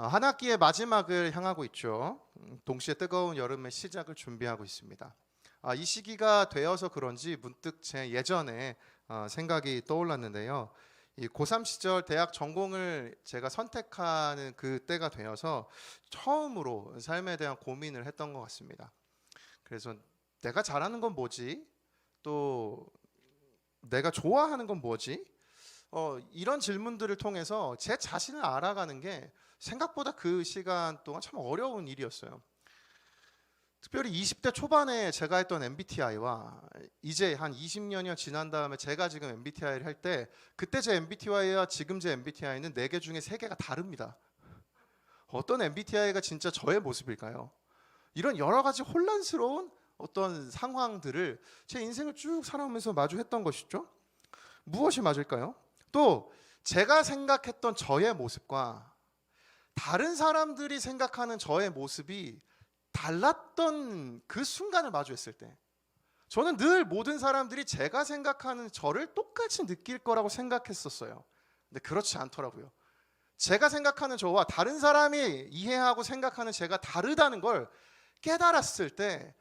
한 학기의 마지막을 향하고 있죠. 동시에 뜨거운 여름의 시작을 준비하고 있습니다. 이 시기가 되어서 그런지 문득 제 예전에 생각이 떠올랐는데요. 이 고3 시절 대학 전공을 제가 선택하는 그때가 되어서 처음으로 삶에 대한 고민을 했던 것 같습니다. 그래서 내가 잘하는 건 뭐지? 또 내가 좋아하는 건 뭐지? 이런 질문들을 통해서 제 자신을 알아가는 게 생각보다 그 시간 동안 참 어려운 일이었어요. 특별히 20대 초반에 제가 했던 MBTI와 이제 한 20년여 지난 다음에 제가 지금 MBTI를 할 때 그때 제 MBTI와 지금 제 MBTI는 4개 중에 3개가 다릅니다. 어떤 MBTI가 진짜 저의 모습일까요? 이런 여러 가지 혼란스러운 어떤 상황들을 제 인생을 쭉 살아오면서 마주했던 것이죠. 무엇이 맞을까요? 또 제가 생각했던 저의 모습과 다른 사람들이 생각하는 저의 모습이 달랐던 그 순간을 마주했을 때 저는 늘 모든 사람들이 제가 생각하는 저를 똑같이 느낄 거라고 생각했었어요. 근데 그렇지 않더라고요. 제가 생각하는 저와 다른 사람이 이해하고 생각하는 제가 다르다는 걸 깨달았을 때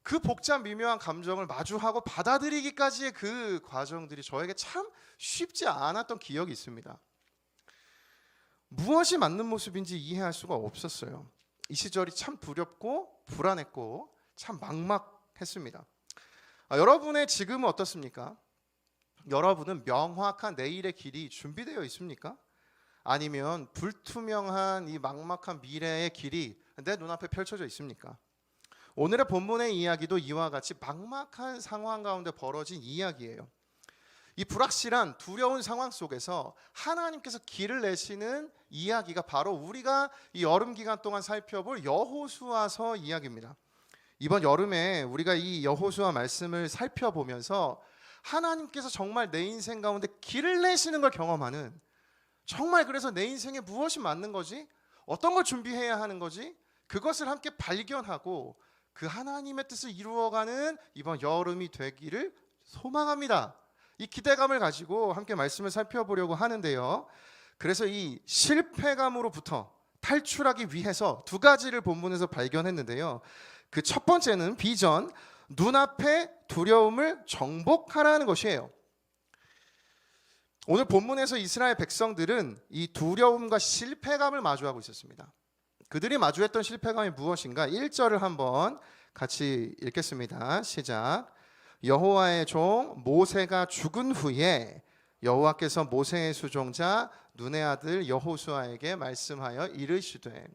그 복잡 미묘한 감정을 마주하고 받아들이기까지의 그 과정들이 저에게 참 쉽지 않았던 기억이 있습니다. 무엇이 맞는 모습인지 이해할 수가 없었어요. 이 시절이 참 두렵고 불안했고 참 막막했습니다. 여러분의 지금은 어떻습니까? 여러분은 명확한 내일의 길이 준비되어 있습니까? 아니면 불투명한 이 막막한 미래의 길이 내 눈앞에 펼쳐져 있습니까? 오늘의 본문의 이야기도 이와 같이 막막한 상황 가운데 벌어진 이야기예요. 이 불확실한 두려운 상황 속에서 하나님께서 길을 내시는 이야기가 바로 우리가 이 여름 기간 동안 살펴볼 여호수아서 이야기입니다. 이번 여름에 우리가 이 여호수아 말씀을 살펴보면서 하나님께서 정말 내 인생 가운데 길을 내시는 걸 경험하는, 정말 그래서 내 인생에 무엇이 맞는 거지? 어떤 걸 준비해야 하는 거지? 그것을 함께 발견하고 그 하나님의 뜻을 이루어가는 이번 여름이 되기를 소망합니다. 이 기대감을 가지고 함께 말씀을 살펴보려고 하는데요. 그래서 이 실패감으로부터 탈출하기 위해서 2가지를 본문에서 발견했는데요. 그 첫 번째는 비전, 눈앞의 두려움을 정복하라는 것이에요. 오늘 본문에서 이스라엘 백성들은 이 두려움과 실패감을 마주하고 있었습니다. 그들이 마주했던 실패감이 무엇인가? 1절을 한번 같이 읽겠습니다. 시작. 여호와의 종 모세가 죽은 후에 여호와께서 모세의 수종자 눈의 아들 여호수아에게 말씀하여 이르시되.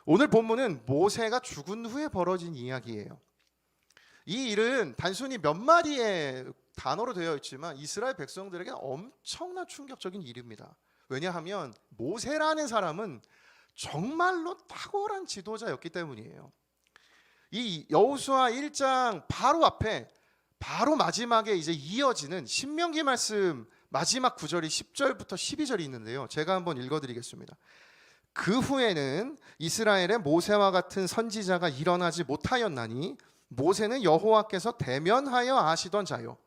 오늘 본문은 모세가 죽은 후에 벌어진 이야기예요. 이 일은 단순히 몇 마디의 단어로 되어 있지만 이스라엘 백성들에게 엄청난 충격적인 일입니다. 왜냐하면 모세라는 사람은 정말로 탁월한 지도자였기 때문이에요. 이 여호수아 1장 바로 앞에 바로 마지막에 이제 이어지는 신명기 말씀 마지막 구절이 10절부터 12절이 있는데요. 제가 한번 읽어드리겠습니다. 그 후에는 이스라엘에 모세와 같은 선지자가 일어나지 못하였나니 모세는 여호와께서 대면하여 아시던 자요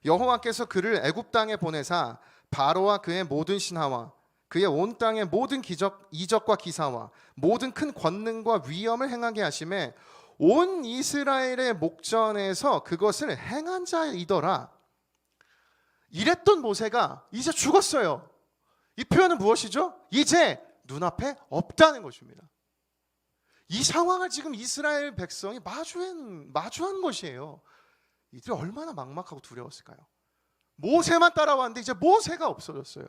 여호와께서 그를 애굽 땅에 보내사 바로와 그의 모든 신하와 그의 온 땅의 모든 이적과 기사와 모든 큰 권능과 위엄을 행하게 하심에 온 이스라엘의 목전에서 그것을 행한 자이더라. 이랬던 모세가 이제 죽었어요. 이 표현은 무엇이죠? 이제 눈앞에 없다는 것입니다. 이 상황을 지금 이스라엘 백성이 마주한 것이에요. 이들이 얼마나 막막하고 두려웠을까요? 모세만 따라왔는데 이제 모세가 없어졌어요.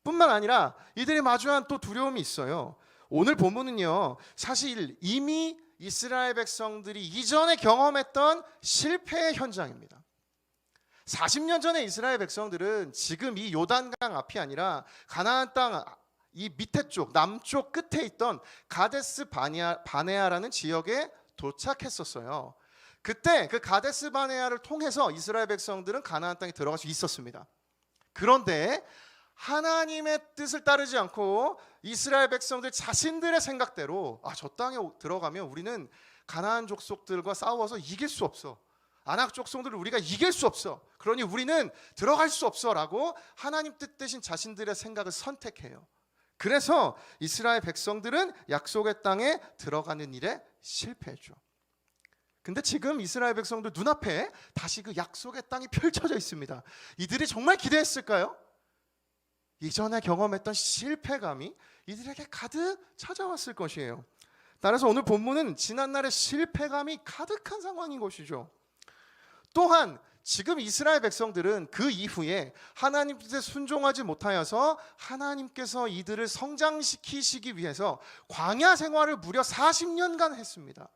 뿐만 아니라 이들이 마주한 또 두려움이 있어요. 오늘 본문은요, 사실 이미 이스라엘 백성들이 이전에 경험했던 실패의 현장입니다. 40년 전에 이스라엘 백성들은 지금 이 요단강 앞이 아니라 가나안 땅 이 밑에 쪽 남쪽 끝에 있던 가데스 바네아라는 지역에 도착했었어요. 그때 그 가데스 바네아를 통해서 이스라엘 백성들은 가나안 땅에 들어갈 수 있었습니다. 그런데 하나님의 뜻을 따르지 않고 이스라엘 백성들 자신들의 생각대로 저 땅에 들어가면 우리는 가나안 족속들과 싸워서 이길 수 없어. 아낙 족속들을 우리가 이길 수 없어. 그러니 우리는 들어갈 수 없어 라고 하나님 뜻 대신 자신들의 생각을 선택해요. 그래서 이스라엘 백성들은 약속의 땅에 들어가는 일에 실패했죠. 근데 지금 이스라엘 백성들 눈앞에 다시 그 약속의 땅이 펼쳐져 있습니다. 이들이 정말 기대했을까요? 이전에 경험했던 실패감이 이들에게 가득 찾아왔을 것이에요. 따라서 오늘 본문은 지난날의 실패감이 가득한 상황인 것이죠. 또한 지금 이스라엘 백성들은 그 이후에 하나님께 순종하지 못하여서 하나님께서 이들을 성장시키시기 위해서 광야 생활을 무려 40년간 했습니다.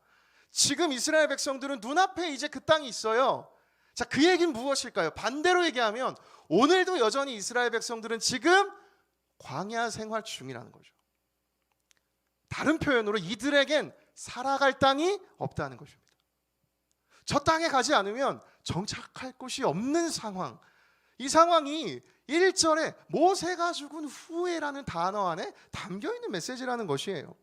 지금 이스라엘 백성들은 눈앞에 이제 그 땅이 있어요. 자, 그 얘기는 무엇일까요? 반대로 얘기하면 오늘도 여전히 이스라엘 백성들은 지금 광야 생활 중이라는 거죠. 다른 표현으로 이들에겐 살아갈 땅이 없다는 것입니다. 저 땅에 가지 않으면 정착할 곳이 없는 상황. 이 상황이 1절에 모세가 죽은 후에라는 단어 안에 담겨있는 메시지라는 것이에요.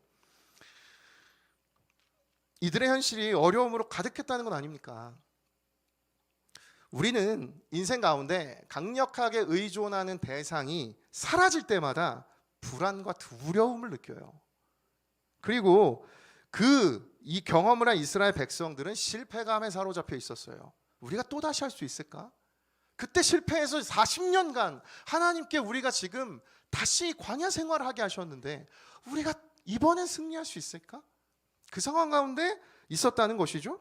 이들의 현실이 어려움으로 가득했다는 건 아닙니까? 우리는 인생 가운데 강력하게 의존하는 대상이 사라질 때마다 불안과 두려움을 느껴요. 그리고 이 경험을 한 이스라엘 백성들은 실패감에 사로잡혀 있었어요. 우리가 또다시 할 수 있을까? 그때 실패해서 40년간 하나님께 우리가 지금 다시 광야 생활을 하게 하셨는데 우리가 이번엔 승리할 수 있을까? 그 상황 가운데 있었다는 것이죠.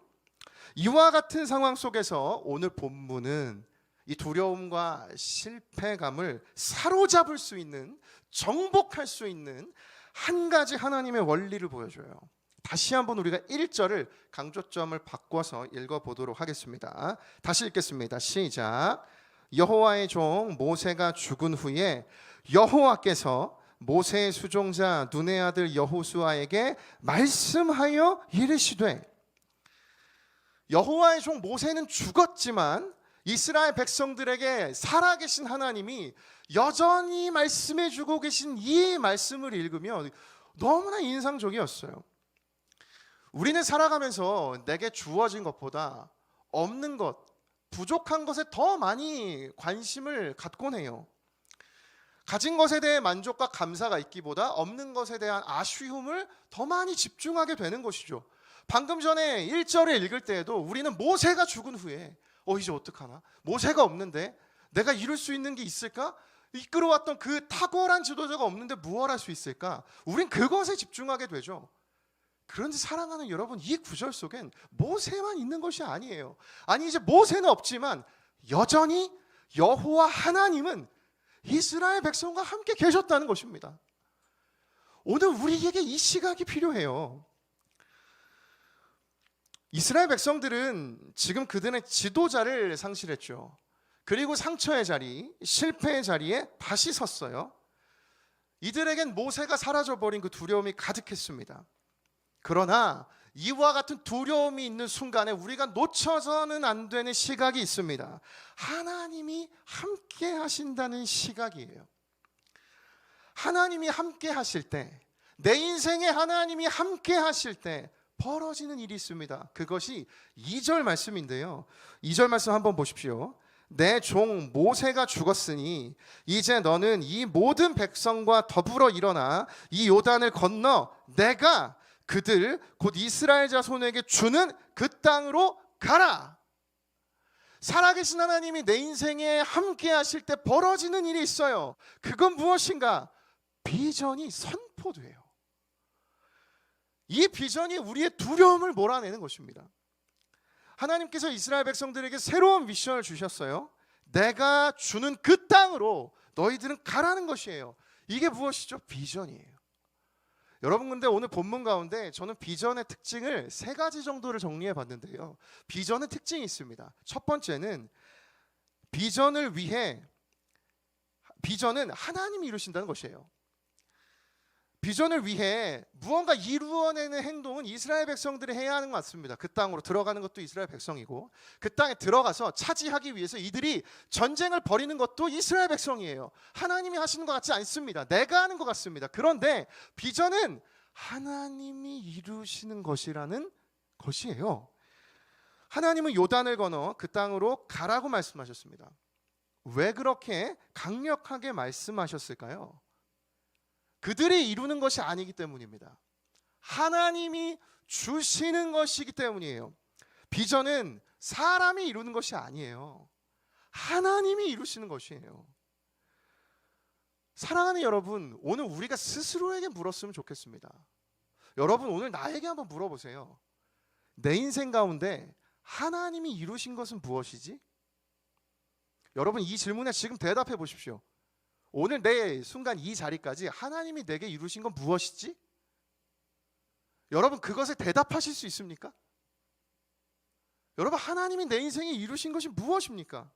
이와 같은 상황 속에서 오늘 본문은 이 두려움과 실패감을 사로잡을 수 있는, 정복할 수 있는 한 가지 하나님의 원리를 보여줘요. 다시 한번 우리가 1절을 강조점을 바꿔서 읽어보도록 하겠습니다. 다시 읽겠습니다. 시작. 여호와의 종 모세가 죽은 후에 여호와께서 모세의 수종자 눈의 아들 여호수아에게 말씀하여 이르시되, 여호와의 종 모세는 죽었지만 이스라엘 백성들에게 살아계신 하나님이 여전히 말씀해주고 계신 이 말씀을 읽으면 너무나 인상적이었어요. 우리는 살아가면서 내게 주어진 것보다 없는 것, 부족한 것에 더 많이 관심을 갖곤 해요. 가진 것에 대해 만족과 감사가 있기보다 없는 것에 대한 아쉬움을 더 많이 집중하게 되는 것이죠. 방금 전에 1절을 읽을 때에도 우리는 모세가 죽은 후에 이제 어떡하나? 모세가 없는데 내가 이룰 수 있는 게 있을까? 이끌어왔던 그 탁월한 지도자가 없는데 무엇 할 수 있을까? 우린 그것에 집중하게 되죠. 그런데 사랑하는 여러분, 이 구절 속엔 모세만 있는 것이 아니에요. 아니, 이제 모세는 없지만 여전히 여호와 하나님은 이스라엘 백성과 함께 계셨다는 것입니다. 오늘 우리에게 이 시각이 필요해요. 이스라엘 백성들은 지금 그들의 지도자를 상실했죠. 그리고 상처의 자리, 실패의 자리에 다시 섰어요. 이들에겐 모세가 사라져버린 그 두려움이 가득했습니다. 그러나 이와 같은 두려움이 있는 순간에 우리가 놓쳐서는 안 되는 시각이 있습니다. 하나님이 함께 하신다는 시각이에요. 하나님이 함께 하실 때, 내 인생에 하나님이 함께 하실 때 벌어지는 일이 있습니다. 그것이 2절 말씀인데요. 2절 말씀 한번 보십시오. 내 종 모세가 죽었으니 이제 너는 이 모든 백성과 더불어 일어나 이 요단을 건너 내가 그들 곧 이스라엘 자손에게 주는 그 땅으로 가라. 살아계신 하나님이 내 인생에 함께 하실 때 벌어지는 일이 있어요. 그건 무엇인가? 비전이 선포돼요. 이 비전이 우리의 두려움을 몰아내는 것입니다. 하나님께서 이스라엘 백성들에게 새로운 미션을 주셨어요. 내가 주는 그 땅으로 너희들은 가라는 것이에요. 이게 무엇이죠? 비전이에요. 여러분, 근데 오늘 본문 가운데 저는 비전의 특징을 3가지 정도를 정리해 봤는데요. 비전의 특징이 있습니다. 첫 번째는 비전은 하나님이 이루신다는 것이에요. 비전을 위해 무언가 이루어내는 행동은 이스라엘 백성들이 해야 하는 것 같습니다. 그 땅으로 들어가는 것도 이스라엘 백성이고, 그 땅에 들어가서 차지하기 위해서 이들이 전쟁을 벌이는 것도 이스라엘 백성이에요. 하나님이 하시는 것 같지 않습니다. 내가 하는 것 같습니다. 그런데 비전은 하나님이 이루시는 것이라는 것이에요. 하나님은 요단을 건너 그 땅으로 가라고 말씀하셨습니다. 왜 그렇게 강력하게 말씀하셨을까요? 그들이 이루는 것이 아니기 때문입니다. 하나님이 주시는 것이기 때문이에요. 비전은 사람이 이루는 것이 아니에요. 하나님이 이루시는 것이에요. 사랑하는 여러분, 오늘 우리가 스스로에게 물었으면 좋겠습니다. 여러분, 오늘 나에게 한번 물어보세요. 내 인생 가운데 하나님이 이루신 것은 무엇이지? 여러분, 이 질문에 지금 대답해 보십시오. 오늘 내 순간 이 자리까지 하나님이 내게 이루신 건 무엇이지? 여러분, 그것에 대답하실 수 있습니까? 여러분, 하나님이 내 인생에 이루신 것이 무엇입니까?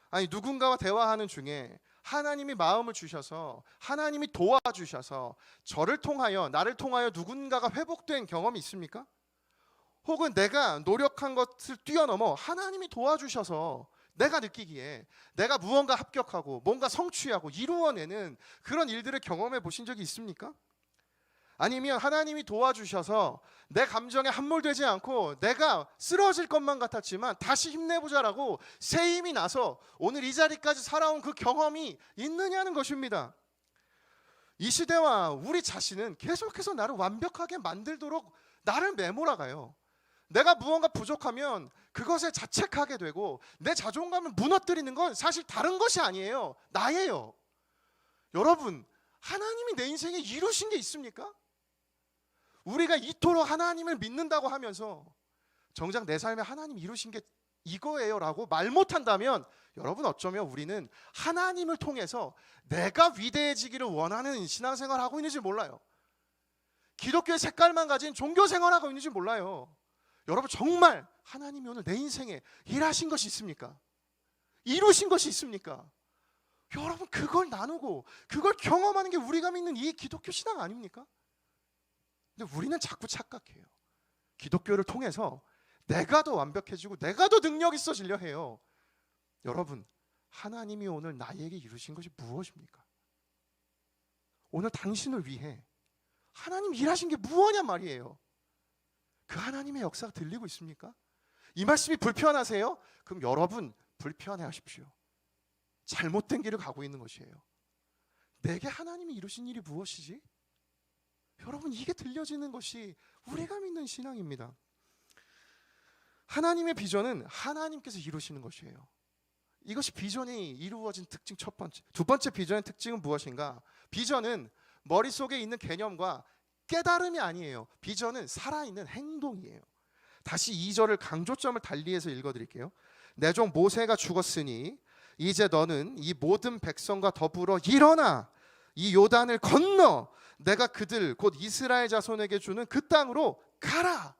아니, 누군가와 대화하는 중에 하나님이 마음을 주셔서, 하나님이 도와주셔서 저를 통하여, 나를 통하여 누군가가 회복된 경험이 있습니까? 혹은 내가 노력한 것을 뛰어넘어 하나님이 도와주셔서 내가 느끼기에 내가 무언가 합격하고 뭔가 성취하고 이루어내는 그런 일들을 경험해 보신 적이 있습니까? 아니면 하나님이 도와주셔서 내 감정에 함몰되지 않고 내가 쓰러질 것만 같았지만 다시 힘내보자라고 새 힘이 나서 오늘 이 자리까지 살아온 그 경험이 있느냐는 것입니다. 이 시대와 우리 자신은 계속해서 나를 완벽하게 만들도록 나를 매몰아가요. 내가 무언가 부족하면 그것에 자책하게 되고 내 자존감을 무너뜨리는 건 사실 다른 것이 아니에요. 나예요. 여러분, 하나님이 내 인생에 이루신 게 있습니까? 우리가 이토록 하나님을 믿는다고 하면서 정작 내 삶에 하나님 이루신 게 이거예요 라고 말 못한다면 여러분, 어쩌면 우리는 하나님을 통해서 내가 위대해지기를 원하는 신앙생활을 하고 있는지 몰라요. 기독교의 색깔만 가진 종교생활을 하고 있는지 몰라요. 여러분, 정말 하나님이 오늘 내 인생에 일하신 것이 있습니까? 이루신 것이 있습니까? 여러분, 그걸 나누고 그걸 경험하는 게 우리가 믿는 이 기독교 신앙 아닙니까? 근데 우리는 자꾸 착각해요. 기독교를 통해서 내가 더 완벽해지고 내가 더 능력 있어지려 해요. 여러분, 하나님이 오늘 나에게 이루신 것이 무엇입니까? 오늘 당신을 위해 하나님 일하신 게 무엇냐 말이에요. 그 하나님의 역사가 들리고 있습니까? 이 말씀이 불편하세요? 그럼 여러분, 불편해하십시오. 잘못된 길을 가고 있는 것이에요. 내게 하나님이 이루신 일이 무엇이지? 여러분, 이게 들려지는 것이 우리가 믿는 신앙입니다. 하나님의 비전은 하나님께서 이루시는 것이에요. 이것이 비전이 이루어진 특징 첫 번째. 두 번째 비전의 특징은 무엇인가? 비전은 머릿속에 있는 개념과 깨달음이 아니에요. 비전은 살아있는 행동이에요. 다시 2절을 강조점을 달리해서 읽어드릴게요. 내 종 모세가 죽었으니 이제 너는 이 모든 백성과 더불어 일어나 이 요단을 건너 내가 그들 곧 이스라엘 자손에게 주는 그 땅으로 가라.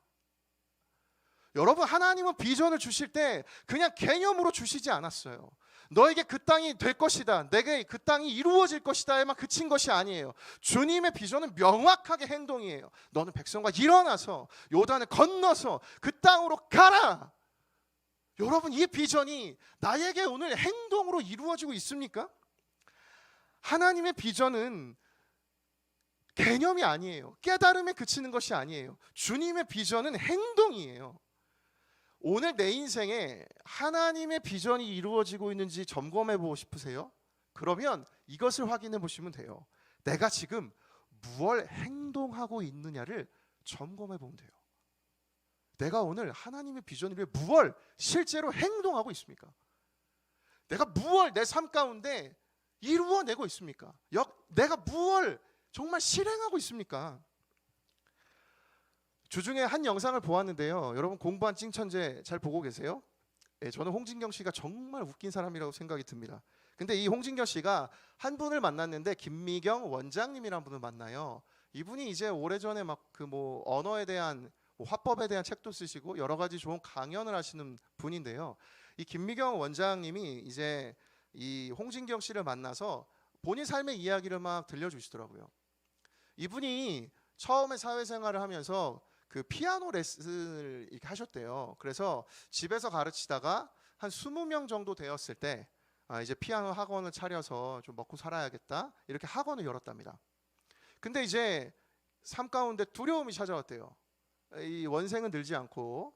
여러분, 하나님은 비전을 주실 때 그냥 개념으로 주시지 않았어요. 너에게 그 땅이 될 것이다, 내게 그 땅이 이루어질 것이다에만 그친 것이 아니에요. 주님의 비전은 명확하게 행동이에요. 너는 백성과 일어나서 요단을 건너서 그 땅으로 가라. 여러분, 이 비전이 나에게 오늘 행동으로 이루어지고 있습니까? 하나님의 비전은 개념이 아니에요. 깨달음에 그치는 것이 아니에요. 주님의 비전은 행동이에요. 오늘 내 인생에 하나님의 비전이 이루어지고 있는지 점검해 보고 싶으세요? 그러면 이것을 확인해 보시면 돼요. 내가 지금 무엇을 행동하고 있느냐를 점검해 보면 돼요. 내가 오늘 하나님의 비전을 위해 무엇을 실제로 행동하고 있습니까? 내가 무엇을 내 삶 가운데 이루어내고 있습니까? 내가 무엇을 정말 실행하고 있습니까? 주중에 한 영상을 보았는데요. 여러분, 공부한 찡천재 잘 보고 계세요? 네, 저는 홍진경 씨가 정말 웃긴 사람이라고 생각이 듭니다. 근데 이 홍진경 씨가 한 분을 만났는데 김미경 원장님이라는 분을 만나요. 이분이 이제 오래전에 막 그 언어에 대한 화법에 대한 책도 쓰시고 여러 가지 좋은 강연을 하시는 분인데요. 이 김미경 원장님이 이제 이 홍진경 씨를 만나서 본인 삶의 이야기를 막 들려주시더라고요. 이분이 처음에 사회생활을 하면서 그 피아노 레슨을 이렇게 하셨대요. 그래서 집에서 가르치다가 한 20명 정도 되었을 때 이제 피아노 학원을 차려서 좀 먹고 살아야겠다, 이렇게 학원을 열었답니다. 근데 이제 삶 가운데 두려움이 찾아왔대요. 이 원생은 늘지 않고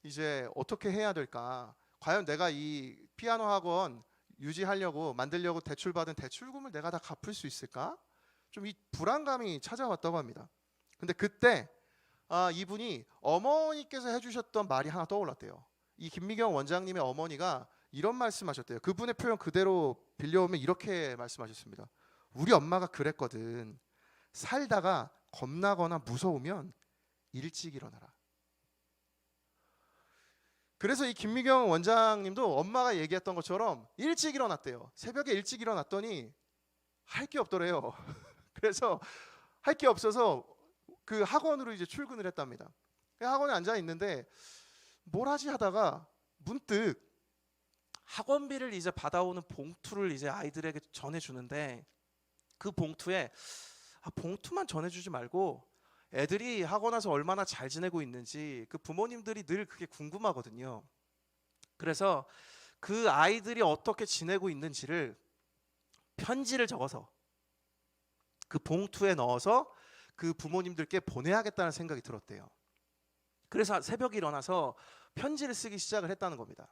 이제 어떻게 해야 될까? 과연 내가 이 피아노 학원 유지하려고 만들려고 대출받은 대출금을 내가 다 갚을 수 있을까? 좀 이 불안감이 찾아왔다고 합니다. 근데 그때 이분이 어머니께서 해주셨던 말이 하나 떠올랐대요. 이 김미경 원장님의 어머니가 이런 말씀하셨대요. 그분의 표현 그대로 빌려오면 이렇게 말씀하셨습니다. 우리 엄마가 그랬거든. 살다가 겁나거나 무서우면 일찍 일어나라. 그래서 이 김미경 원장님도 엄마가 얘기했던 것처럼 일찍 일어났대요. 새벽에 일찍 일어났더니 할 게 없더래요. 그래서 할 게 없어서 그 학원으로 이제 출근을 했답니다. 학원에 앉아 있는데 뭘 하지 하다가 문득 학원비를 이제 받아오는 봉투를 이제 아이들에게 전해주는데, 그 봉투에 봉투만 전해주지 말고 애들이 학원 와서 얼마나 잘 지내고 있는지 그 부모님들이 늘 그게 궁금하거든요. 그래서 그 아이들이 어떻게 지내고 있는지를 편지를 적어서 그 봉투에 넣어서 그 부모님들께 보내야겠다는 생각이 들었대요. 그래서 새벽에 일어나서 편지를 쓰기 시작을 했다는 겁니다.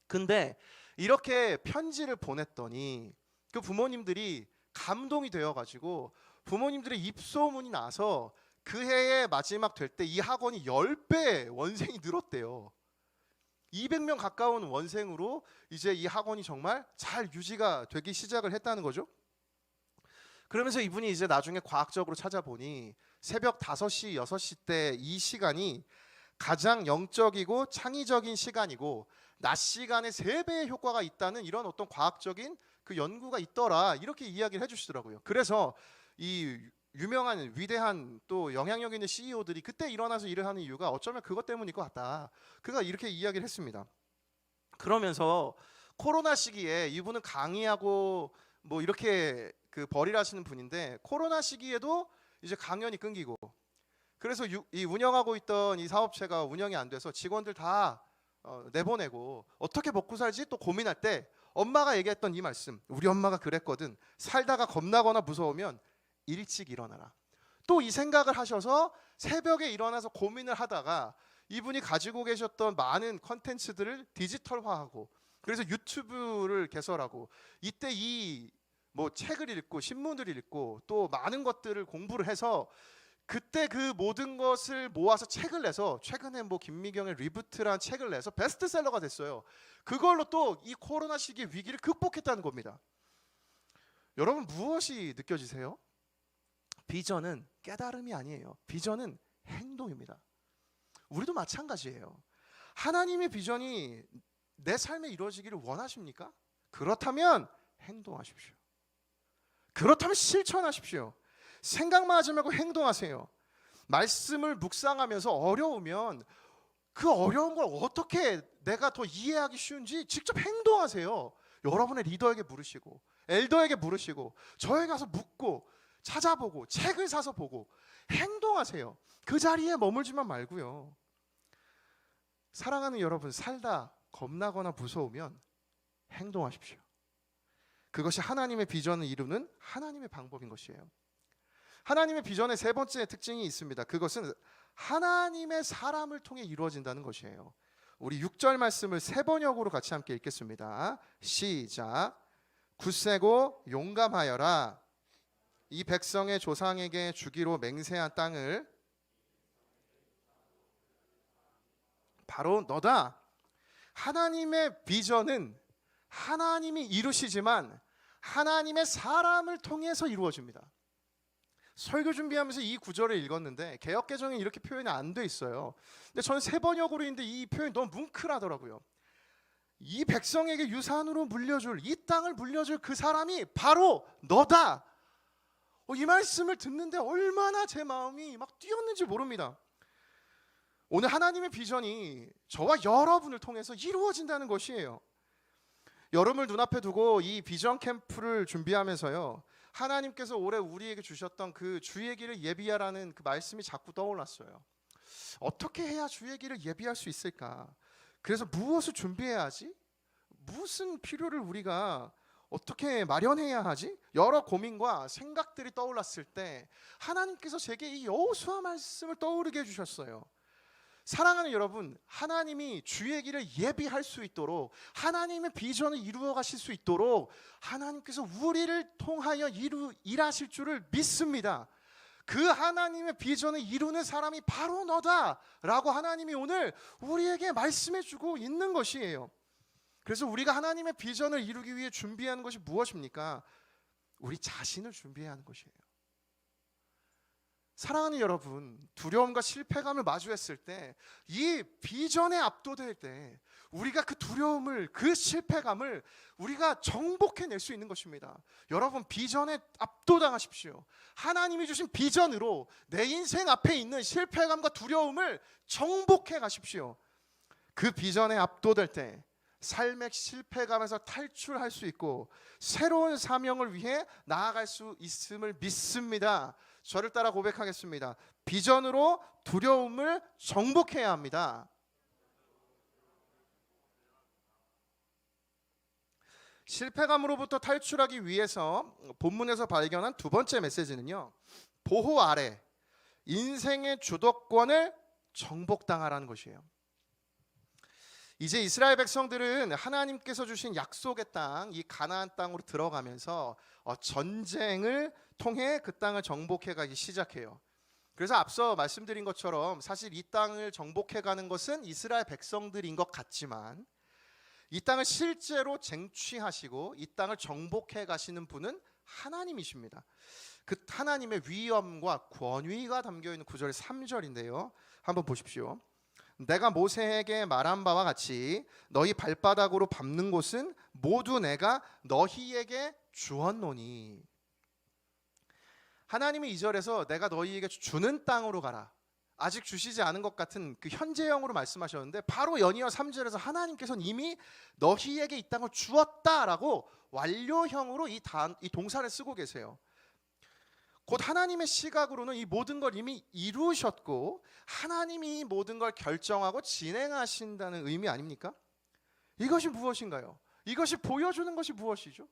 근데 이렇게 편지를 보냈더니 그 부모님들이 감동이 되어가지고 부모님들의 입소문이 나서 그 해의 마지막 될 때 이 학원이 10배 원생이 늘었대요. 200명 가까운 원생으로 이제 이 학원이 정말 잘 유지가 되기 시작을 했다는 거죠. 그러면서 이분이 이제 나중에 과학적으로 찾아보니 새벽 5시, 6시 때 이 시간이 가장 영적이고 창의적인 시간이고 낮 시간에 3배의 효과가 있다는 이런 어떤 과학적인 그 연구가 있더라, 이렇게 이야기를 해주시더라고요. 그래서 이 유명한 위대한 또 영향력 있는 CEO들이 그때 일어나서 일을 하는 이유가 어쩌면 그것 때문일 것 같다, 그가 이렇게 이야기를 했습니다. 그러면서 코로나 시기에 이분은 강의하고 뭐 이렇게 그 벌이를 하시는 분인데 코로나 시기에도 이제 강연이 끊기고, 그래서 이 운영하고 있던 이 사업체가 운영이 안 돼서 직원들 다 내보내고 어떻게 먹고 살지 또 고민할 때 엄마가 얘기했던 이 말씀, 우리 엄마가 그랬거든. 살다가 겁나거나 무서우면 일찍 일어나라. 또 이 생각을 하셔서 새벽에 일어나서 고민을 하다가 이분이 가지고 계셨던 많은 컨텐츠들을 디지털화하고, 그래서 유튜브를 개설하고, 이때 이 뭐 책을 읽고 신문을 읽고 또 많은 것들을 공부를 해서 그때 그 모든 것을 모아서 책을 내서 최근에 뭐 김미경의 리부트라는 책을 내서 베스트셀러가 됐어요. 그걸로 또 이 코로나 시기의 위기를 극복했다는 겁니다. 여러분 무엇이 느껴지세요? 비전은 깨달음이 아니에요. 비전은 행동입니다. 우리도 마찬가지예요. 하나님의 비전이 내 삶에 이루어지기를 원하십니까? 그렇다면 행동하십시오. 그렇다면 실천하십시오. 생각만 하지 말고 행동하세요. 말씀을 묵상하면서 어려우면 그 어려운 걸 어떻게 내가 더 이해하기 쉬운지 직접 행동하세요. 여러분의 리더에게 물으시고 엘더에게 물으시고 저에 가서 묻고 찾아보고 책을 사서 보고 행동하세요. 그 자리에 머물지만 말고요. 사랑하는 여러분, 살다 겁나거나 무서우면 행동하십시오. 그것이 하나님의 비전을 이루는 하나님의 방법인 것이에요. 하나님의 비전의 세 번째 특징이 있습니다. 그것은 하나님의 사람을 통해 이루어진다는 것이에요. 우리 6절 말씀을 세 번역으로 같이 함께 읽겠습니다. 시작. 굳세고 용감하여라. 이 백성의 조상에게 주기로 맹세한 땅을 바로 너다. 하나님의 비전은 하나님이 이루시지만 하나님의 사람을 통해서 이루어집니다. 설교 준비하면서 이 구절을 읽었는데 개역개정에 이렇게 표현이 안 돼 있어요. 근데 저는 세 번역으로 있는데 이 표현이 너무 뭉클하더라고요. 이 백성에게 유산으로 물려줄, 이 땅을 물려줄 그 사람이 바로 너다. 이 말씀을 듣는데 얼마나 제 마음이 막 뛰었는지 모릅니다. 오늘 하나님의 비전이 저와 여러분을 통해서 이루어진다는 것이에요. 여름을 눈앞에 두고 이 비전 캠프를 준비하면서요, 하나님께서 올해 우리에게 주셨던 그 주의 길을 예비하라는 그 말씀이 자꾸 떠올랐어요. 어떻게 해야 주의 길을 예비할 수 있을까? 그래서 무엇을 준비해야 하지? 무슨 필요를 우리가 어떻게 마련해야 하지? 여러 고민과 생각들이 떠올랐을 때 하나님께서 제게 이 여호수아 말씀을 떠오르게 해주셨어요. 사랑하는 여러분, 하나님이 주의 길을 예비할 수 있도록, 하나님의 비전을 이루어 가실 수 있도록 하나님께서 우리를 통하여 일하실 줄을 믿습니다. 그 하나님의 비전을 이루는 사람이 바로 너다 라고 하나님이 오늘 우리에게 말씀해 주고 있는 것이에요. 그래서 우리가 하나님의 비전을 이루기 위해 준비하는 것이 무엇입니까? 우리 자신을 준비해야 하는 것이에요. 사랑하는 여러분, 두려움과 실패감을 마주했을 때, 이 비전에 압도될 때 우리가 그 두려움을, 그 실패감을 우리가 정복해낼 수 있는 것입니다. 여러분, 비전에 압도당하십시오. 하나님이 주신 비전으로 내 인생 앞에 있는 실패감과 두려움을 정복해 가십시오. 그 비전에 압도될 때 삶의 실패감에서 탈출할 수 있고 새로운 사명을 위해 나아갈 수 있음을 믿습니다. 저를 따라 고백하겠습니다. 비전으로 두려움을 정복해야 합니다. 실패감으로부터 탈출하기 위해서 본문에서 발견한 두 번째 메시지는요, 보호 아래 인생의 주도권을 정복당하라는 것이에요. 이제 이스라엘 백성들은 하나님께서 주신 약속의 땅, 이 가나안 땅으로 들어가면서 전쟁을 통해 그 땅을 정복해 가기 시작해요. 그래서 앞서 말씀드린 것처럼 사실 이 땅을 정복해 가는 것은 이스라엘 백성들인 것 같지만, 이 땅을 실제로 쟁취하시고 이 땅을 정복해 가시는 분은 하나님이십니다. 그 하나님의 위엄과 권위가 담겨 있는 구절의 3절인데요. 한번 보십시오. 내가 모세에게 말한 바와 같이 너희 발바닥으로 밟는 곳은 모두 내가 너희에게 주었노니. 하나님이 2절에서 내가 너희에게 주는 땅으로 가라, 아직 주시지 않은 것 같은 그 현재형으로 말씀하셨는데, 바로 연이어 3절에서 하나님께서는 이미 너희에게 이 땅을 주었다라고 완료형으로 이 동사를 쓰고 계세요. 곧 하나님의 시각으로는 이 모든 걸 이미 이루셨고 하나님이 이 모든 걸 결정하고 진행하신다는 의미 아닙니까? 이것이 무엇인가요? 이것이 보여주는 것이 무엇이죠?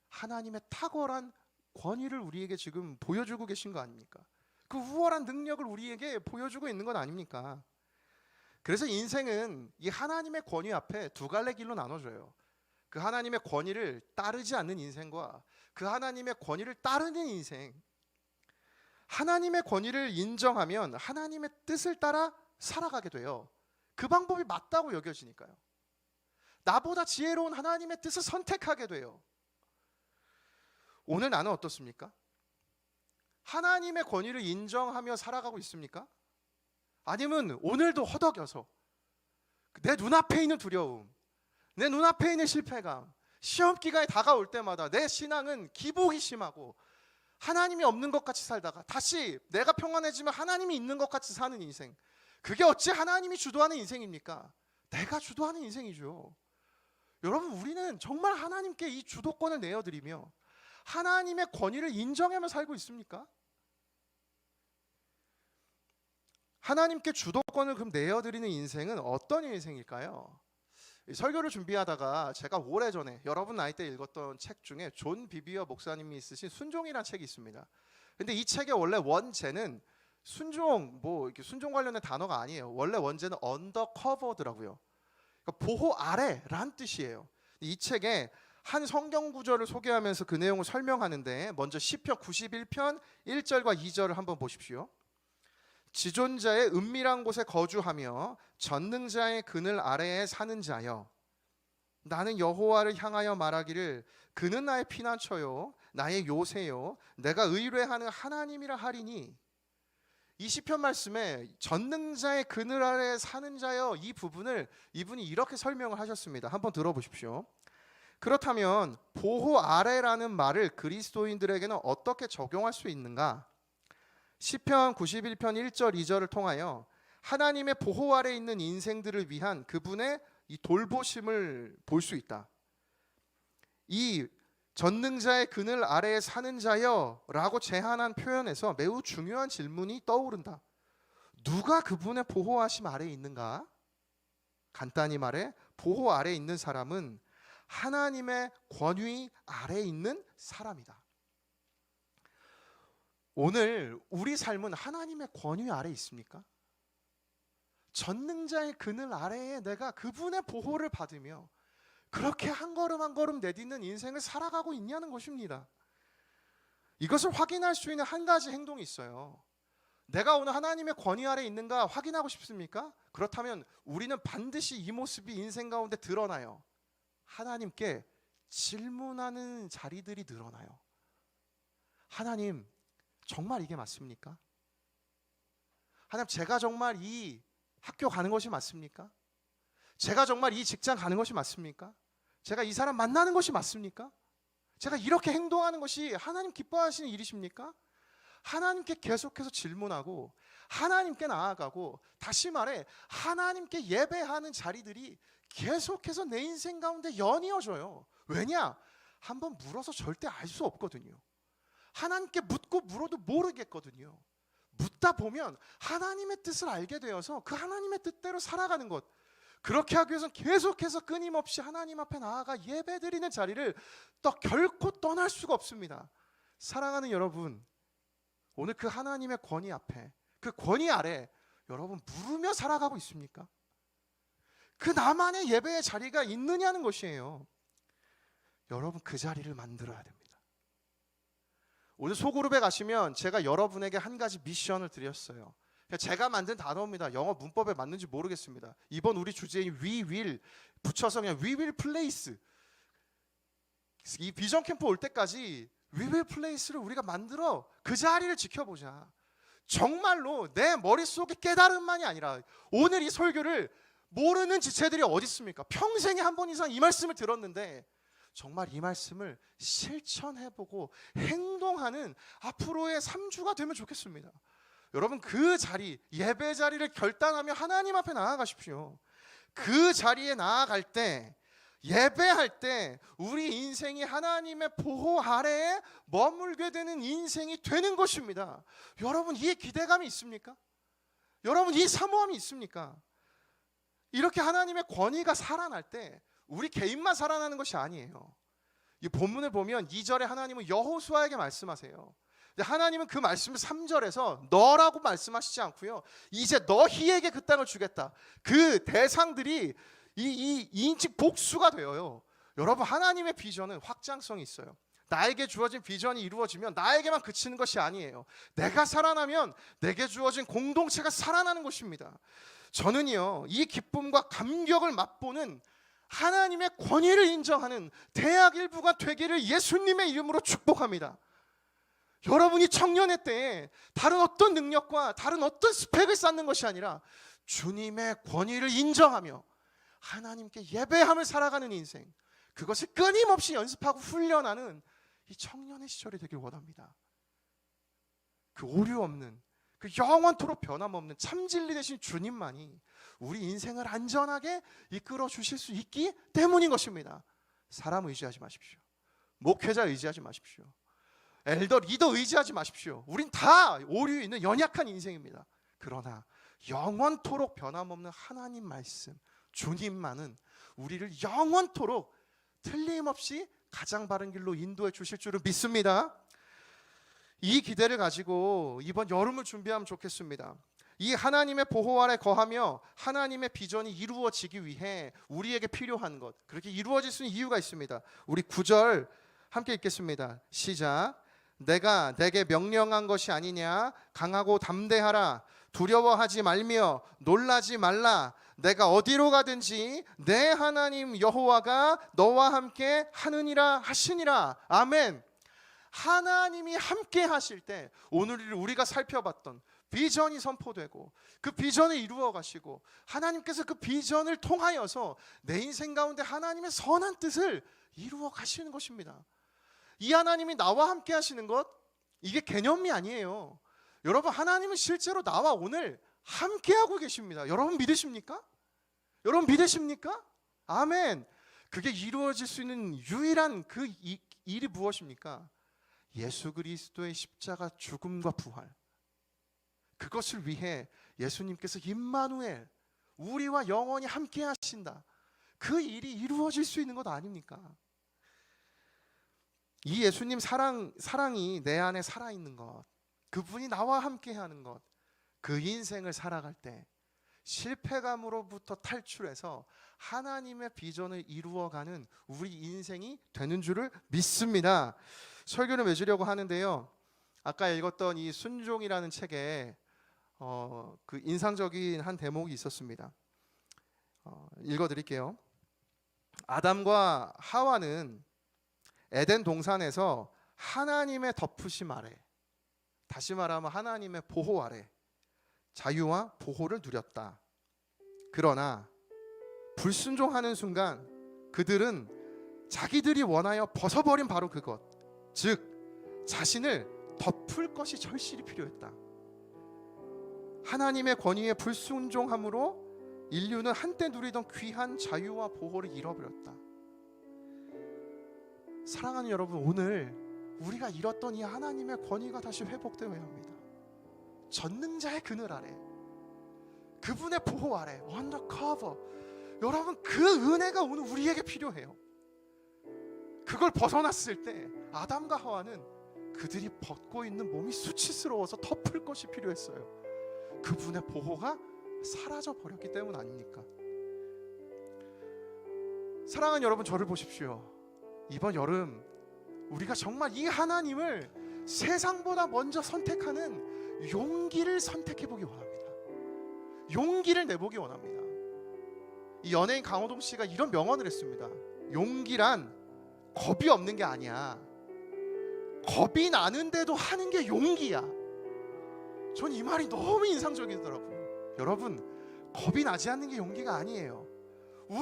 하나님의 탁월한 권위를 우리에게 지금 보여주고 계신 거 아닙니까? 그 우월한 능력을 우리에게 보여주고 있는 건 아닙니까? 그래서 인생은 이 하나님의 권위 앞에 두 갈래 길로 나눠져요. 그 하나님의 권위를 따르지 않는 인생과 그 하나님의 권위를 따르는 인생. 하나님의 권위를 인정하면 하나님의 뜻을 따라 살아가게 돼요. 그 방법이 맞다고 여겨지니까요. 나보다 지혜로운 하나님의 뜻을 선택하게 돼요. 오늘 나는 어떻습니까? 하나님의 권위를 인정하며 살아가고 있습니까? 아니면 오늘도 허덕여서 내 눈앞에 있는 두려움, 내 눈앞에 있는 실패감, 시험 기간이 다가올 때마다 내 신앙은 기복이 심하고 하나님이 없는 것 같이 살다가 다시 내가 평안해지면 하나님이 있는 것 같이 사는 인생, 그게 어찌 하나님이 주도하는 인생입니까? 내가 주도하는 인생이죠. 여러분, 우리는 정말 하나님께 이 주도권을 내어드리며 하나님의 권위를 인정하며 살고 있습니까? 하나님께 주도권을 그럼 내어드리는 인생은 어떤 인생일까요? 설교를 준비하다가 제가 오래전에 여러분 나이 때 읽었던 책 중에 존 비비어 목사님이 쓰신 순종이라는 책이 있습니다. 근데 이 책의 원래 원제는 순종, 이렇게 순종 관련된 단어가 아니에요. 원래 원제는 언더커버더라고요. 그러니까 보호 아래란 뜻이에요. 이 책에 한 성경 구절을 소개하면서 그 내용을 설명하는데, 먼저 시편 91편 1절과 2절을 한번 보십시오. 지존자의 은밀한 곳에 거주하며 전능자의 그늘 아래에 사는 자여, 나는 여호와를 향하여 말하기를 그는 나의 피난처요 나의 요새요 내가 의뢰하는 하나님이라 하리니. 이 시편 말씀에 전능자의 그늘 아래에 사는 자여, 이 부분을 이분이 이렇게 설명을 하셨습니다. 한번 들어보십시오. 그렇다면 보호 아래라는 말을 그리스도인들에게는 어떻게 적용할 수 있는가? 시편 91편 1절 2절을 통하여 하나님의 보호 아래 있는 인생들을 위한 그분의 이 돌보심을 볼 수 있다. 이 전능자의 그늘 아래에 사는 자여 라고 제한한 표현에서 매우 중요한 질문이 떠오른다. 누가 그분의 보호하심 아래에 있는가? 간단히 말해 보호 아래에 있는 사람은 하나님의 권위 아래에 있는 사람이다. 오늘 우리 삶은 하나님의 권위 아래에 있습니까? 전능자의 그늘 아래에 내가 그분의 보호를 받으며 그렇게 한 걸음 한 걸음 내딛는 인생을 살아가고 있냐는 것입니다. 이것을 확인할 수 있는 한 가지 행동이 있어요. 내가 오늘 하나님의 권위 아래 있는가 확인하고 싶습니까? 그렇다면 우리는 반드시 이 모습이 인생 가운데 드러나요. 하나님께 질문하는 자리들이 늘어나요. 하나님, 정말 이게 맞습니까? 하나님, 제가 정말 이 학교 가는 것이 맞습니까? 제가 정말 이 직장 가는 것이 맞습니까? 제가 이 사람 만나는 것이 맞습니까? 제가 이렇게 행동하는 것이 하나님 기뻐하시는 일이십니까? 하나님께 계속해서 질문하고 하나님께 나아가고, 다시 말해 하나님께 예배하는 자리들이 계속해서 내 인생 가운데 연이어져요. 왜냐? 한번 물어서 절대 알 수 없거든요. 하나님께 묻고 물어도 모르겠거든요. 묻다 보면 하나님의 뜻을 알게 되어서 그 하나님의 뜻대로 살아가는 것, 그렇게 하기 위해서는 계속해서 끊임없이 하나님 앞에 나아가 예배드리는 자리를 결코 떠날 수가 없습니다. 사랑하는 여러분, 오늘 그 하나님의 권위 앞에, 그 권위 아래 여러분 부르며 살아가고 있습니까? 그 나만의 예배의 자리가 있느냐는 것이에요. 여러분, 그 자리를 만들어야 됩니다. 오늘 소그룹에 가시면 제가 여러분에게 한 가지 미션을 드렸어요. 제가 만든 단어입니다. 영어 문법에 맞는지 모르겠습니다. 이번 우리 주제인 We will 붙여서 그냥 We will place, 이 비전 캠프 올 때까지 We will place를 우리가 만들어 그 자리를 지켜보자. 정말로 내 머릿속에 깨달음만이 아니라, 오늘 이 설교를 모르는 지체들이 어디 있습니까? 평생에 한 번 이상 이 말씀을 들었는데 정말 이 말씀을 실천해보고 행동하는 앞으로의 3주가 되면 좋겠습니다. 여러분, 그 자리, 예배 자리를 결단하며 하나님 앞에 나아가십시오. 그 자리에 나아갈 때, 예배할 때 우리 인생이 하나님의 보호 아래에 머물게 되는 인생이 되는 것입니다. 여러분, 이 기대감이 있습니까? 여러분, 이 사모함이 있습니까? 이렇게 하나님의 권위가 살아날 때 우리 개인만 살아나는 것이 아니에요. 이 본문을 보면 2절에 하나님은 여호수아에게 말씀하세요. 하나님은 그 말씀을 3절에서 너라고 말씀하시지 않고요, 이제 너희에게 그 땅을 주겠다. 그 대상들이 이 인식 복수가 되어요. 여러분, 하나님의 비전은 확장성이 있어요. 나에게 주어진 비전이 이루어지면 나에게만 그치는 것이 아니에요. 내가 살아나면 내게 주어진 공동체가 살아나는 것입니다. 저는요, 이 기쁨과 감격을 맛보는 하나님의 권위를 인정하는 대학 일부가 되기를 예수님의 이름으로 축복합니다. 여러분이 청년의 때에 다른 어떤 능력과 다른 어떤 스펙을 쌓는 것이 아니라 주님의 권위를 인정하며 하나님께 예배함을 살아가는 인생, 그것을 끊임없이 연습하고 훈련하는 이 청년의 시절이 되길 원합니다. 그 오류 없는, 그 영원토록 변함없는 참 진리 되신 주님만이 우리 인생을 안전하게 이끌어 주실 수 있기 때문인 것입니다. 사람 의지하지 마십시오. 목회자 의지하지 마십시오. 엘더 리더 의지하지 마십시오. 우린 다 오류 있는 연약한 인생입니다. 그러나 영원토록 변함없는 하나님 말씀, 주님만은 우리를 영원토록 틀림없이 가장 바른 길로 인도해 주실 줄을 믿습니다. 이 기대를 가지고 이번 여름을 준비하면 좋겠습니다. 이 하나님의 보호 아래 거하며 하나님의 비전이 이루어지기 위해 우리에게 필요한 것, 그렇게 이루어질 수 있는 이유가 있습니다. 우리 9절 함께 읽겠습니다. 시작. 내가 내게 명령한 것이 아니냐? 강하고 담대하라. 두려워하지 말며 놀라지 말라. 내가 어디로 가든지 내 하나님 여호와가 너와 함께 하느니라 하시니라. 아멘. 하나님이 함께 하실 때 오늘 우리가 살펴봤던 비전이 선포되고 그 비전을 이루어 가시고 하나님께서 그 비전을 통하여서 내 인생 가운데 하나님의 선한 뜻을 이루어 가시는 것입니다. 이 하나님이 나와 함께 하시는 것, 이게 개념이 아니에요. 여러분, 하나님은 실제로 나와 오늘 함께 하고 계십니다. 여러분 믿으십니까? 여러분 믿으십니까? 아멘. 그게 이루어질 수 있는 유일한 그 일이 무엇입니까? 예수 그리스도의 십자가 죽음과 부활. 그것을 위해 예수님께서 임마누엘, 우리와 영원히 함께 하신다. 그 일이 이루어질 수 있는 것 아닙니까? 이 예수님 사랑이 내 안에 살아있는 것, 그분이 나와 함께 하는 것, 그 인생을 살아갈 때 실패감으로부터 탈출해서 하나님의 비전을 이루어가는 우리 인생이 되는 줄을 믿습니다. 설교를 맺으려고 하는데요, 아까 읽었던 이 순종이라는 책에 그 인상적인 한 대목이 있었습니다. 읽어드릴게요. 아담과 하와는 에덴 동산에서 하나님의 덮으심 아래, 다시 말하면 하나님의 보호 아래 자유와 보호를 누렸다. 그러나 불순종하는 순간 그들은 자기들이 원하여 벗어버린 바로 그것, 즉 자신을 덮을 것이 절실히 필요했다. 하나님의 권위에 불순종함으로 인류는 한때 누리던 귀한 자유와 보호를 잃어버렸다. 사랑하는 여러분, 오늘 우리가 잃었던 이 하나님의 권위가 다시 회복되어야 합니다. 전능자의 그늘 아래, 그분의 보호 아래, under cover. 여러분, 그 은혜가 오늘 우리에게 필요해요. 그걸 벗어났을 때 아담과 하와는 그들이 벗고 있는 몸이 수치스러워서 덮을 것이 필요했어요. 그분의 보호가 사라져 버렸기 때문 아닙니까? 사랑하는 여러분, 저를 보십시오. 이번 여름 우리가 정말 이 하나님을 세상보다 먼저 선택하는 용기를 선택해 보기 원합니다. 용기를 내보기 원합니다. 이 연예인 강호동 씨가 이런 명언을 했습니다. 용기란 겁이 없는 게 아니야. 겁이 나는데도 하는 게 용기야. 전 이 말이 너무 인상적이더라고요. 여러분, 겁이 나지 않는 게 용기가 아니에요.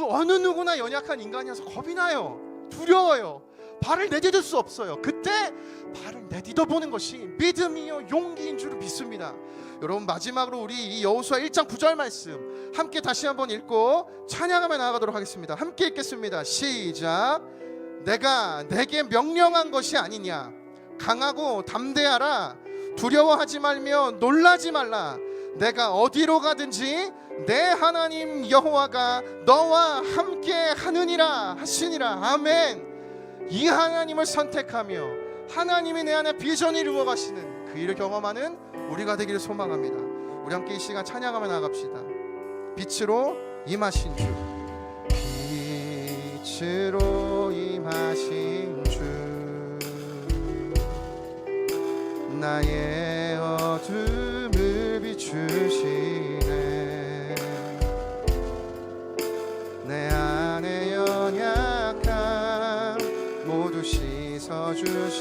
어느 누구나 연약한 인간이어서 겁이 나요. 두려워요. 발을 내디딜 수 없어요. 그때 발을 내디뎌 보는 것이 믿음이요 용기인 줄 믿습니다. 여러분, 마지막으로 우리 이 여호수아 1장 9절 말씀 함께 다시 한번 읽고 찬양하며 나아가도록 하겠습니다. 함께 읽겠습니다. 시작. 내가 내게 명령한 것이 아니냐. 강하고 담대하라. 두려워하지 말며 놀라지 말라. 내가 어디로 가든지 내 하나님 여호와가 너와 함께 하느니라 하시니라. 아멘. 이 하나님을 선택하며 하나님이 내 안에 비전을 이루어 가시는 그 일을 경험하는 우리가 되기를 소망합니다. 우리 함께 이 시간 찬양하며 나갑시다. 빛으로 임하신 주, 빛으로 임하신 주, 나의 어둠을 비추시네. 내 안에 연약함 모두 씻어주시고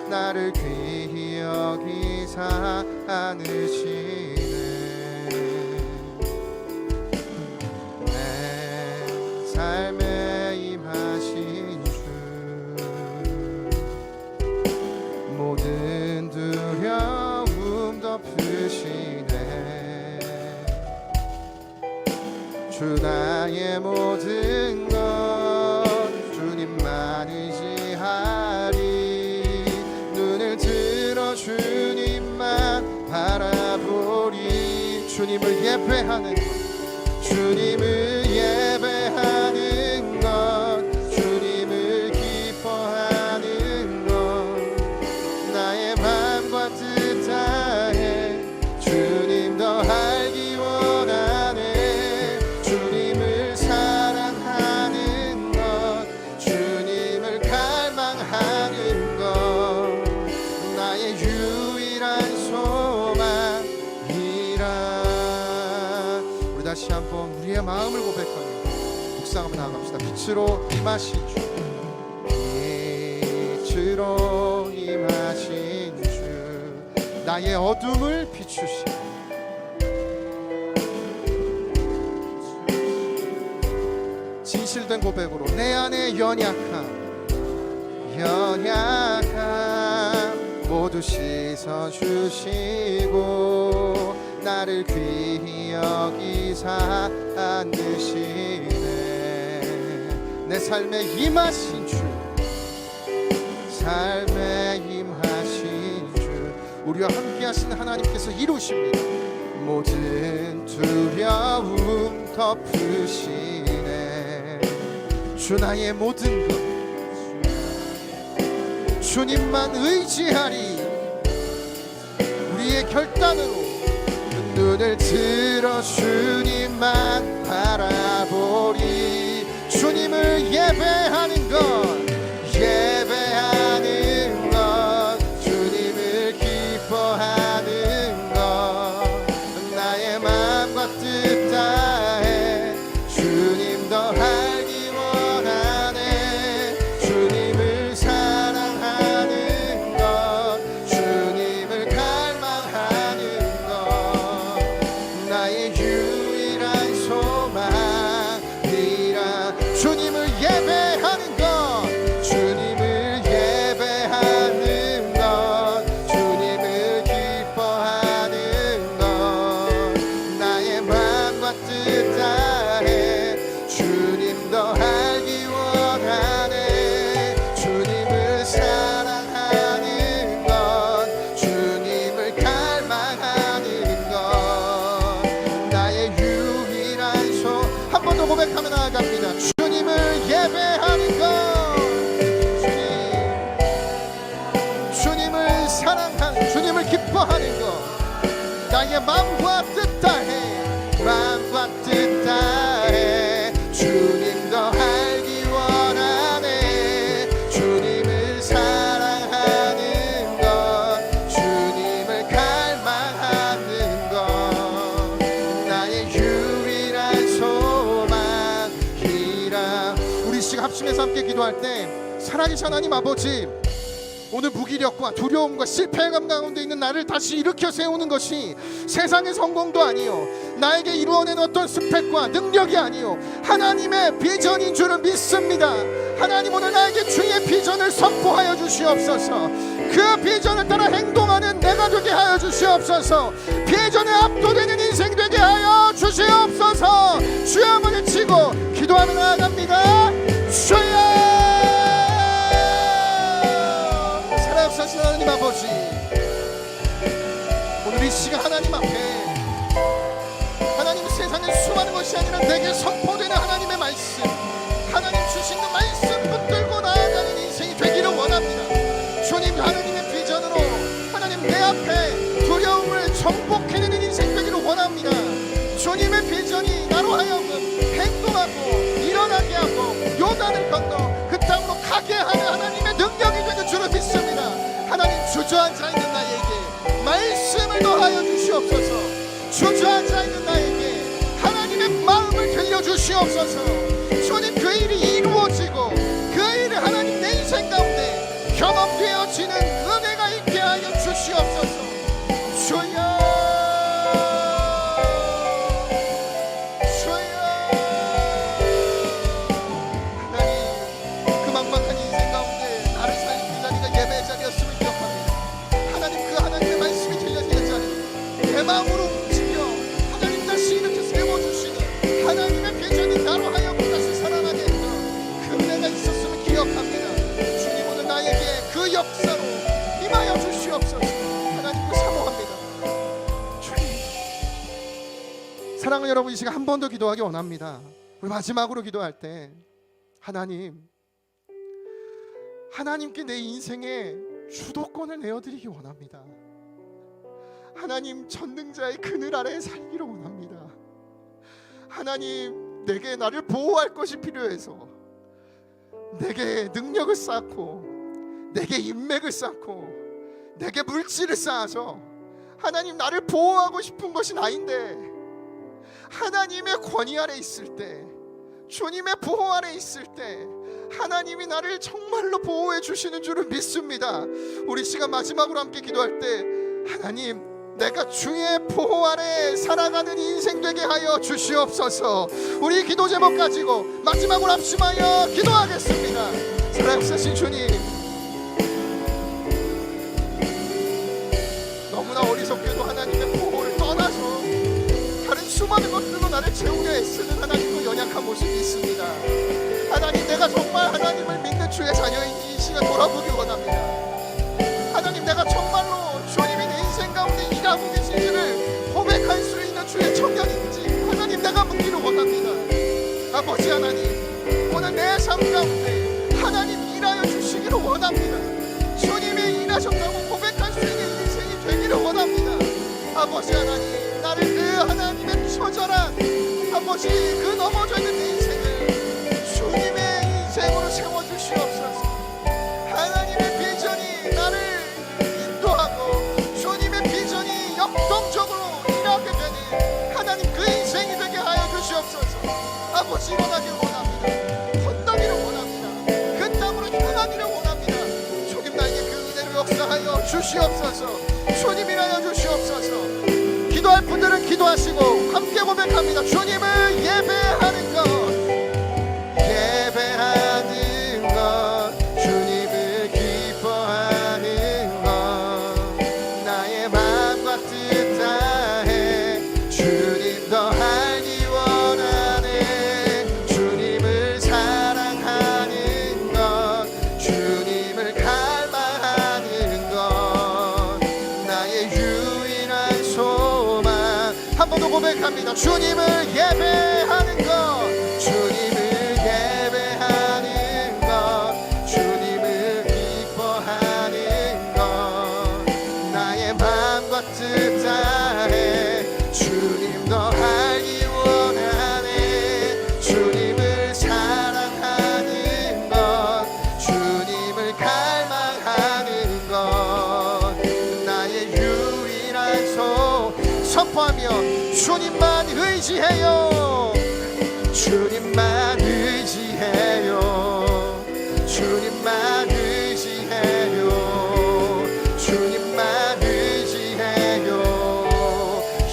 나를 귀히 여기사 안으시네. 내 삶에 임하신 주, 모든 두려움 덮으시네. 주 나의 모든 것 주님만 의지하리. 눈을 들어 주님만 바라보리. 주님을 예배하는 것, 주님을 예배하는 것, 주님을 기뻐하는 것, 나의 맘과 뜻 다해 주님 더 알기 원하네. 주님을 사랑하는 것, 주님을 갈망하는 것, 나의 유일한 소망이라. 우리 다시 한번 우리의 마음을 고백하며 묵상하며 나아갑시다. 빛으로 임하신 주, 빛으로 임하신 주, 나의 어둠을 비추시네. 진실된 고백으로 내 안에 연약함 모두 씻어주시고 나를 귀히 여기사 안으시네. 내 삶에 임하신 주, 삶에 임하신 주, 우리와 함께 하시는 하나님께서 이루십니다. 모든 두려움 덮으시네. 주 나의 모든 것, 주님만 의지하리. 우리의 결단으로 눈을 들 주님만 바라보리. 주님을 예배하는 것, 예배하는 것, 주님을 기뻐하는 것, 나의 마음과 뜻 다해 주님 더 알기 원하네. 주님을 사랑하는 것, 주님을 갈망하는 것, 나의 유일한 소망이라. 주님을 예배하는 것, 주님을 예배하는 것, 주님을 기뻐하는 것, 나의 마음과 뜻 다해 주님 더 알기 원하네. 주님을 사랑하는 것, 주님을 갈망하는 것, 나의 유일한 소. 한 번 더 고백하며 나아갑니다. 주님을 예배하는 것, 주님을 사랑하는, 주님을 기뻐하는 것, 나의 마음과 뜻 다해, 마음과 뜻 다해 주님 더 알기 원하네. 주님을 사랑하는 것, 주님을 갈망하는 것, 나의 유일한 소망이라. 우리 시간 합심해서 함께 기도할 때, 살아계신 하나님 아버지, 오늘 무기력과 두려움과 실패감 가운데 있는 나를 다시 일으켜 세우는 것이 세상의 성공도 아니요, 나에게 이루어낸 어떤 스펙과 능력이 아니요, 하나님의 비전인 줄을 믿습니다. 하나님, 오늘 나에게 주의 비전을 선포하여 주시옵소서. 그 비전을 따라 행동하는 내가 되게 하여 주시옵소서. 비전에 압도되는 인생 되게 하여 주시옵소서. 주여 외치고 기도하며 나아갑니다. 주여! 사랑하시는 하나님 아버지, 오늘 이 시간 하나님 앞에, 하나님 세상에 수많은 것이 아니라 내게 선포되는 하나님의 말씀, 하나님 주신 그 말씀 붙들고 나아가는 인생이 되기를 원합니다. 주님, 하나님의 비전으로 하나님 내 앞에 두려움을 정복해내는 인생 되기를 원합니다. 주님의 비전이 나로 하여금 행동하고 일어나게 하고 요단을 건너 그 땅으로 가게 하는 하나님의 능력이 되는 줄을 믿습니다. 하나님, 주저앉아 있는 나에게 말씀을 더하여 주시옵소서. 주저앉아 있는 나에게 하나님의 마음을 들려주시옵소서. 주님, 그 일이 이루어지고 그 일이 하나님 내 인생 가운데 경험되어지는 은혜가 있게 하여 주시옵소서. 주여, 주여. 하나님, 그 막막한 인생 가운데 나를 살린 그 자리가 예배의 자리였음을 기억합니다. 하나님, 그 하나님의 말씀이 들려지는 자리, 내 마음으로 움직여 하나님 다시 이렇게 세워주시는 하나님의 비전이 나로 하여금 다시 살아나게 했던 그 은혜가 있었음을 기억합니다. 주님, 오늘 나에게 그 역사로 임하여 주시옵소서. 하나님, 그 사모합니다. 주님, 사랑하는 여러분, 이 시간 한 번 더 기도하기 원합니다. 우리 마지막으로 기도할 때, 하나님께 내 인생의 주도권을 내어드리기 원합니다. 하나님, 전능자의 그늘 아래에 살기를 원합니다. 하나님, 내게 나를 보호할 것이 필요해서 내게 능력을 쌓고 내게 인맥을 쌓고 내게 물질을 쌓아서 하나님 나를 보호하고 싶은 것이 나인데, 하나님의 권위 아래 있을 때, 주님의 보호 아래 있을 때 하나님이 나를 정말로 보호해 주시는 줄을 믿습니다. 우리 시간 마지막으로 함께 기도할 때, 하나님, 내가 주의 보호 아래 살아가는 인생 되게 하여 주시옵소서. 우리 기도 제목 가지고 마지막으로 합심하여 기도하겠습니다. 사랑하신 주님, 너무나 어리석게도 하나님의 보호를 떠나서 다른 수많은 것들로 나를 채우려 애쓰는 하나님의 연약한 모습이 있습니다. 하나님, 내가 정말 하나님을 믿는 주의 자녀인지 이 시간 돌아보기 원합니다. 하나님, 내가 정말로 주님이 내 인생 가운데 일하고 계신지를 고백할 수 있는 주의 청년인지 하나님, 내가 묻기를 원합니다. 아버지 하나님, 오늘 내 삶 가운데 하나님 일하여 주시기를 원합니다. 주님이 일하셨다고 고백할 수 있는 인생이 되기를 원합니다. 아버지 하나님, 나를 늘 하나님의 처절한 아버지 그 넘어져 있는 내 인생을 주님의 인생으로 채워주시옵소서. 하나님의 비전이 나를 인도하고 주님의 비전이 역동적으로 일하게 되는 하나님 그 인생이 되게 하여 주시옵소서. 아버지 일어나길 원합니다. 건너기를 원합니다. 그 땅으로 향하기를 원합니다. 주님 나에게 그 은혜를 역사하여 주시옵소서. 주님 일하여 주시옵소서. 기도할 분들은 기도하시고 함께 고백합니다. 주님을 예배하는 것, 예배하는 것, 주님을 기뻐하는 것, 나의 마음과 뜻 다해 주님 더 알기 원하네. 주님을 사랑하는 것, 주님을 갈망하는 것, 나의 유일한 소망. 한 번 더 고백합니다. 주님을 예배하는 것, 주님을 예배하는 것, 주님을 기뻐하는 것, 나의 마음과 뜻 다해 주님 더 알기 원하네. 주님을 사랑하는 것, 주님을 갈망하는 것, 나의 유일한 선포하며 주님만 의지해요. 주님만 의지해요. 주님만 의지해요. 주님만 의지해요.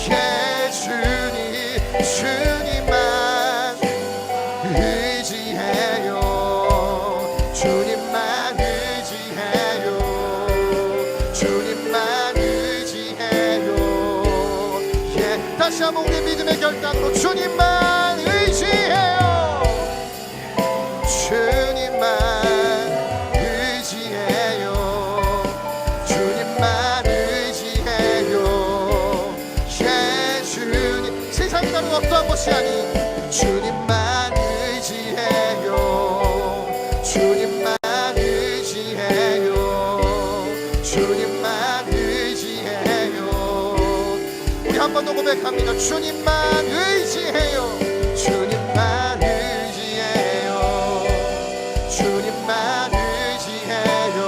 예 주님, 주님만 의지해요. 주님만 의지해요. 주님만 의지해요. 예, 다시 한번 우리 믿음의 결단으로 주님만 의지해요. 주님만 의지해요. 주님만 의지해요. 예 주님, 세상이 다른 어떠한 것이 아닌 주님만 의지해요. 주님만 의지해요. 주님만 의지해요. 우리 한 번 더 고백합니다. 주님만 의지해요. 주님만 의지해요. 주님만 의지해요.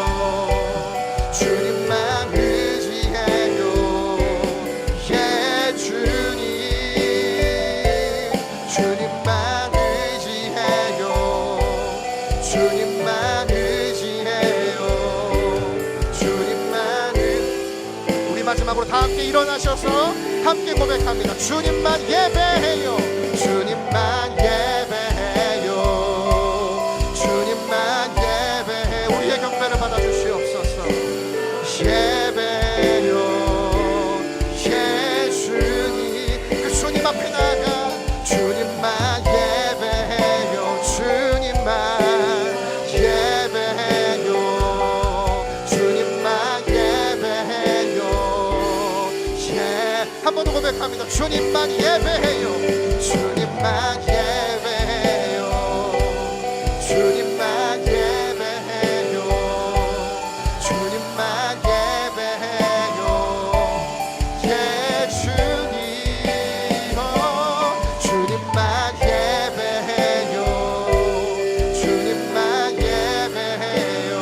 주님만 의지해요. 예 주님, 주님만 의지해요. 주님만 의지해요. 주님만 우리 마지막으로 다 함께 일어나셔서 함께 고백합니다. 주님만 예배해요. 주님만 예배해요. 주님만 예배해. 우리의 경배를 받아주시옵소서. 예배해요. 예 주님, 그 주님 앞에 나가 주님만 예배해요. 주님만 예배해요. 주님만 예배해요. 예, 한 번 더 고백합니다. 주님만 예배해요. 주님만 예배해요. 주님만 예배해요. 주님만 예배해요. 예 주님, 주님만 예배해요. 주님만 예배해요.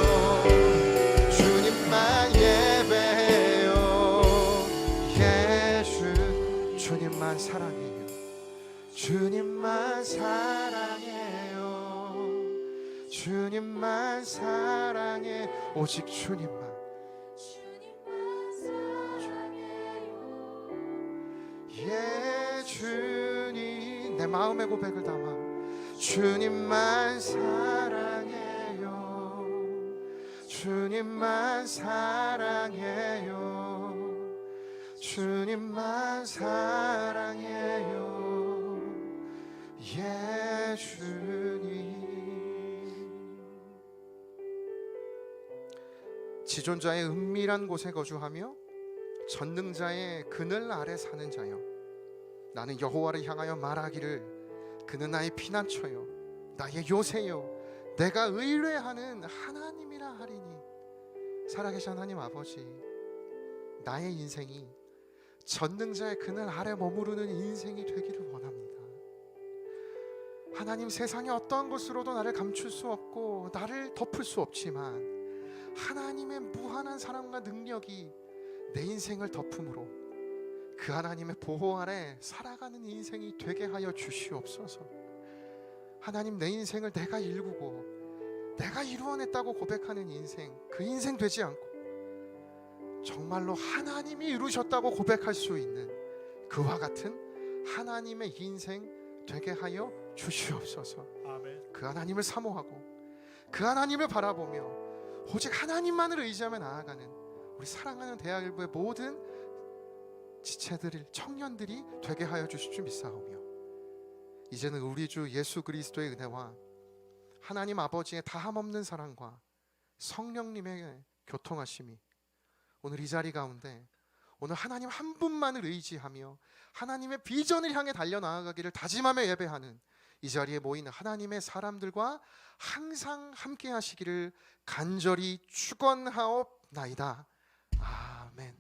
주님만 예배해요. 예 주님만 사랑해요. 주님만 사랑해요. 주님만 사랑해. 오직 주님만. 예 주님, 내 마음의 고백을 담아 주님만 사랑해요. 주님만 사랑해요. 주님만 사랑해요. 예 주님. 지존자의 은밀한 곳에 거주하며 전능자의 그늘 아래 사는 자여, 나는 여호와를 향하여 말하기를 그는 나의 피난처요 나의 요새요 내가 의뢰하는 하나님이라 하리니. 살아계신 하나님 아버지, 나의 인생이 전능자의 그늘 아래 머무르는 인생이 되기를 원합니다. 하나님, 세상의 어떠한 것으로도 나를 감출 수 없고 나를 덮을 수 없지만 하나님의 무한한 사랑과 능력이 내 인생을 덮음으로 그 하나님의 보호 아래 살아가는 인생이 되게 하여 주시옵소서. 하나님, 내 인생을 내가 일구고 내가 이루어냈다고 고백하는 인생, 그 인생 되지 않고 정말로 하나님이 이루셨다고 고백할 수 있는 그와 같은 하나님의 인생 되게 하여 주시옵소서. 아멘. 그 하나님을 사모하고 그 하나님을 바라보며 오직 하나님만을 의지하며 나아가는 우리 사랑하는 대학일부의 모든 지체들, 청년들이 되게 하여 주실 줄 믿사오며, 이제는 우리 주 예수 그리스도의 은혜와 하나님 아버지의 다함없는 사랑과 성령님의 교통하심이 오늘 이 자리 가운데 오늘 하나님 한 분만을 의지하며 하나님의 비전을 향해 달려나아가기를 다짐하며 예배하는 이 자리에 모인 하나님의 사람들과 항상 함께 하시기를 간절히 축원하옵나이다. 아멘.